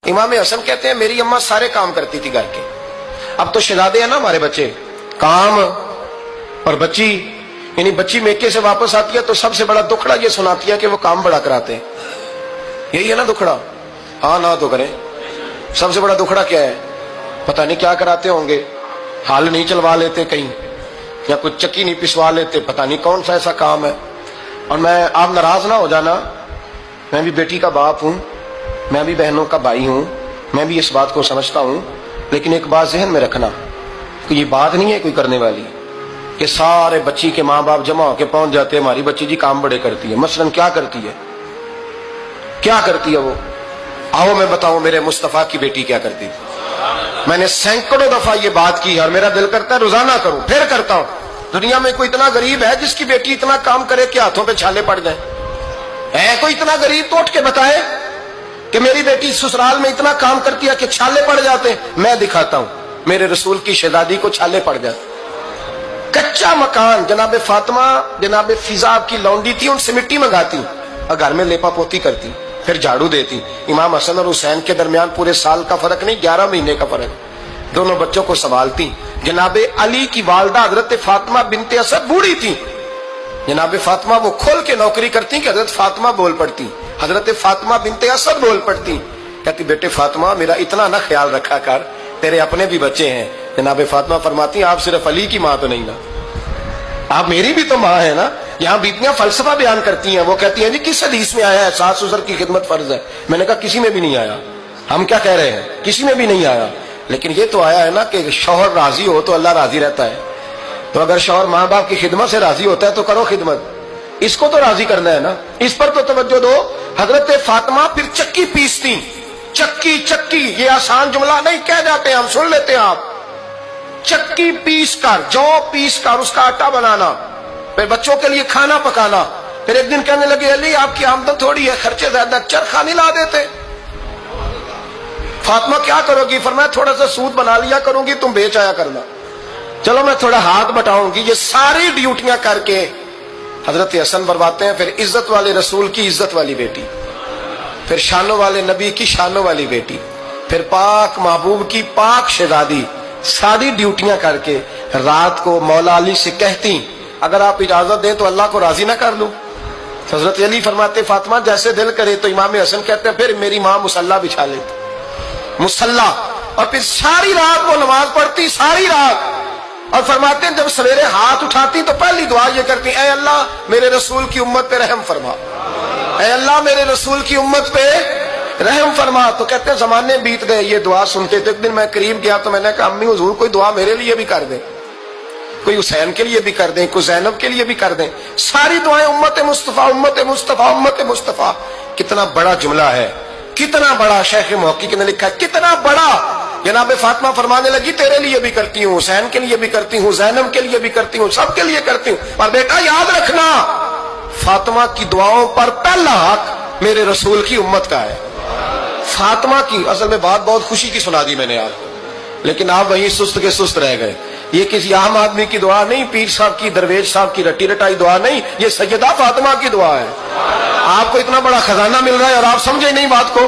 امام حسن کہتے ہیں میری اماں سارے کام کرتی تھی گھر کے. اب تو شہزادے ہیں نا ہمارے بچے, کام اور بچی, یعنی بچی میکے سے واپس آتی ہے تو سب سے بڑا دکھڑا یہ سناتی ہے کہ وہ کام بڑا کراتے ہیں. یہی ہے نا دکھڑا؟ ہاں نہ تو کریں. سب سے بڑا دکھڑا کیا ہے؟ پتہ نہیں کیا کراتے ہوں گے, ہال نہیں چلوا لیتے کہیں, یا کچھ چکی نہیں پسوا لیتے, پتہ نہیں کون سا ایسا کام ہے. اور آپ ناراض نہ ہو جانا, میں بھی بیٹی کا باپ ہوں, میں بھی بہنوں کا بھائی ہوں, میں بھی اس بات کو سمجھتا ہوں, لیکن ایک بات ذہن میں رکھنا کہ یہ بات نہیں ہے کوئی کرنے والی کہ سارے بچی کے ماں باپ جمع ہو کے پہنچ جاتے ہیں ہماری بچی جی کام بڑے کرتی ہے. مثلاً کیا کرتی ہے, کیا کرتی ہے وہ؟ آؤ میں بتاؤں میرے مصطفیٰ کی بیٹی کیا کرتی تھی. میں نے سینکڑوں دفعہ یہ بات کی اور میرا دل کرتا ہے روزانہ کروں, پھر کرتا ہوں. دنیا میں کوئی اتنا غریب ہے جس کی بیٹی اتنا کام کرے کہ ہاتھوں پہ چھالے پڑ جائیں؟ ہے کوئی اتنا غریب تو اٹھ کے بتائے کہ میری بیٹی سسرال میں اتنا کام کرتی ہے کہ چھالے پڑ جاتے ہیں. میں دکھاتا ہوں, میرے رسول کی شہزادی کو چھالے پڑ جاتے. کچا مکان, جناب فاطمہ جناب فضا کی لونڈی تھی, ان سے مٹی منگاتی اور گھر میں لیپا پوتی کرتی, پھر جھاڑو دیتی. امام حسن اور حسین کے درمیان پورے سال کا فرق نہیں, 11 مہینے کا فرق. دونوں بچوں کو سنبھالتی. جناب علی کی والدہ حضرت فاطمہ بنت اسد بوڑھی تھی. جناب فاطمہ وہ کھول کے نوکری کرتی کہ حضرت فاطمہ بول پڑتی, حضرت فاطمہ بنت اسد بول پڑتی. کہتی بیٹے فاطمہ میرا اتنا نہ خیال رکھا کر, تیرے اپنے بھی بچے ہیں. جناب فاطمہ فرماتی آپ صرف علی کی ماں تو نہیں نا, آپ میری بھی تو ماں ہے نا. یہاں بیٹیاں فلسفہ بیان کرتی ہیں, وہ کہتی ہیں جی کس حدیث میں آیا ہے ساس سسر کی خدمت فرض ہے؟ میں نے کہا کسی میں بھی نہیں آیا. ہم کیا کہہ رہے ہیں, کسی میں بھی نہیں آیا, لیکن یہ تو آیا ہے نا کہ شوہر راضی ہو تو اللہ راضی رہتا ہے. تو اگر شوہر ماں باپ کی خدمت سے راضی ہوتا ہے تو کرو خدمت, اس کو تو راضی کرنا ہے نا, اس پر تو توجہ دو. حضرت فاطمہ پھر چکی پیستی. چکی چکی یہ آسان جملہ نہیں کہہ جاتے, ہم سن لیتے ہیں آپ. چکی پیس کر, جو پیس کر اس کا آٹا بنانا, پھر بچوں کے لیے کھانا پکانا. پھر ایک دن کہنے لگے علی آپ کی آمدن تھوڑی ہے, خرچے زیادہ, چرخا نہیں لا دیتے. فاطمہ کیا کرو گی؟ فرمایا تھوڑا سا سود بنا لیا کروں گی, تم بیچ آیا کرنا. چلو میں تھوڑا ہاتھ بٹاؤں گی. یہ ساری ڈیوٹیاں کر کے حضرت حسن برواتے ہیں. پھر عزت والے رسول کی عزت والی بیٹی, پھر شانوں والے نبی کی شانوں والی بیٹی, پھر پاک محبوب کی پاک شہزادی, ساری ڈیوٹیاں کر کے رات کو مولا علی سے کہتی اگر آپ اجازت دیں تو اللہ کو راضی نہ کر لوں. حضرت علی فرماتے فاطمہ جیسے دل کرے. تو امام حسن کہتے ہیں پھر میری ماں مصلی بچھا لیتی, مصلی, اور پھر ساری رات وہ نماز پڑھتی, ساری رات. اور فرماتے ہیں جب سویرے ہاتھ اٹھاتی تو پہلی دعا یہ کرتی اے اللہ میرے رسول کی امت پہ رحم فرما, اے اللہ میرے رسول کی امت پہ رحم فرما. تو کہتے ہیں زمانے بیت گئے یہ دعا سنتے. تو ایک دن میں قریب گیا تو میں نے کہا امی حضور کوئی دعا میرے لیے بھی کر دیں, کوئی حسین کے لیے بھی کر دیں, کوئی زینب کے لیے بھی کر دیں. ساری دعائیں امت مصطفیٰ امت مصطفیٰ امت مصطفیٰ. کتنا بڑا جملہ ہے, کتنا بڑا. شیخ محقق نے لکھا کتنا بڑا. جناب فاطمہ فرمانے لگی تیرے لیے بھی کرتی ہوں, حسین کے لیے بھی کرتی ہوں, زینب کے لیے بھی کرتی ہوں, سب کے لیے کرتی ہوں. اور بیٹا یاد رکھنا فاطمہ کی دعاؤں پر پہلا حق میرے رسول کی امت کا ہے. فاطمہ کی اصل میں بات بہت خوشی کی سنا دی میں نے آپ, لیکن آپ وہیں سست کے سست رہ گئے. یہ کسی عام آدمی کی دعا نہیں, پیر صاحب کی, درویش صاحب کی رٹی رٹائی دعا نہیں, یہ سیدہ فاطمہ کی دعا ہے. آپ کو اتنا بڑا خزانہ مل رہا ہے اور آپ سمجھے نہیں بات کو.